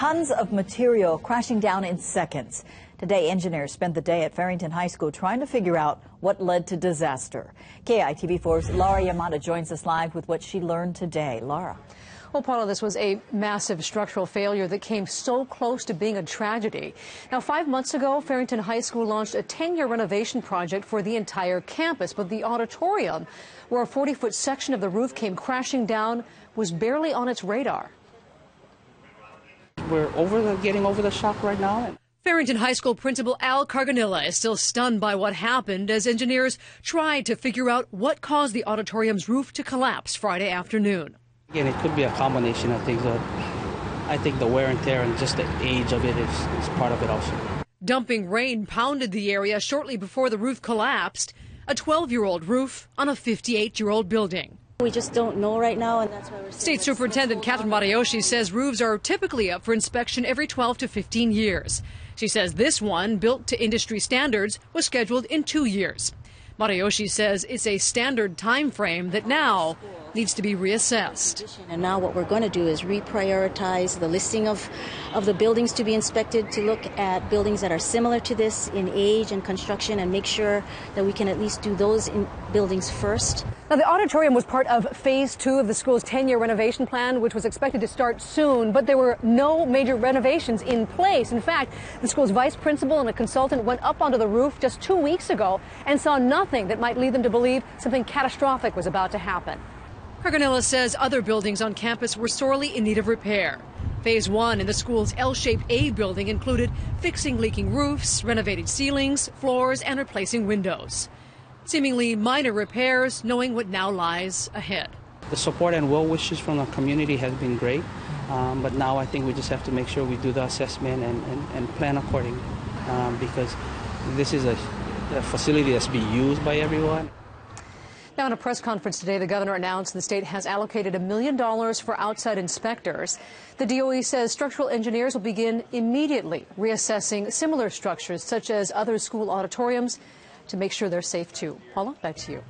tons of material crashing down in seconds. Today, engineers spent the day at Farrington High School trying to figure out what led to disaster. KITV4's Laura Yamada joins us live with what she learned today. Laura. Well, Paula, this was a massive structural failure that came so close to being a tragedy. Now, 5 months ago, Farrington High School launched a 10-year renovation project for the entire campus, but the auditorium, where a 40-foot section of the roof came crashing down, was barely on its radar. We're getting over the shock right now. Farrington High School Principal Al Carganilla is still stunned by what happened as engineers tried to figure out what caused the auditorium's roof to collapse Friday afternoon. Again, it could be a combination of things. I think the wear and tear and just the age of it is part of it also. Dumping rain pounded the area shortly before the roof collapsed, a 12-year-old roof on a 58-year-old building. We just don't know right now, and that's why we're State Superintendent Catherine Matayoshi says roofs are typically up for inspection every 12 to 15 years. She says this one, built to industry standards, was scheduled in 2 years. Matayoshi says it's a standard time frame that now needs to be reassessed. And now what we're going to do is reprioritize the listing of the buildings to be inspected, to look at buildings that are similar to this in age and construction, and make sure that we can at least do those buildings first. Now, the auditorium was part of phase 2 of the school's 10-year renovation plan, which was expected to start soon, but there were no major renovations in place. In fact, the school's vice principal and a consultant went up onto the roof just 2 weeks ago and saw nothing that might lead them to believe something catastrophic was about to happen. Carganilla says other buildings on campus were sorely in need of repair. Phase 1 in the school's L-shaped A building included fixing leaking roofs, renovating ceilings, floors, and replacing windows. Seemingly minor repairs, knowing what now lies ahead. The support and well wishes from the community has been great, but now I think we just have to make sure we do the assessment and plan accordingly, because this is a facility that's being used by everyone. Now, in a press conference today, the governor announced the state has allocated $1 million for outside inspectors. The DOE says structural engineers will begin immediately reassessing similar structures, such as other school auditoriums, to make sure they're safe, too. Paula, back to you.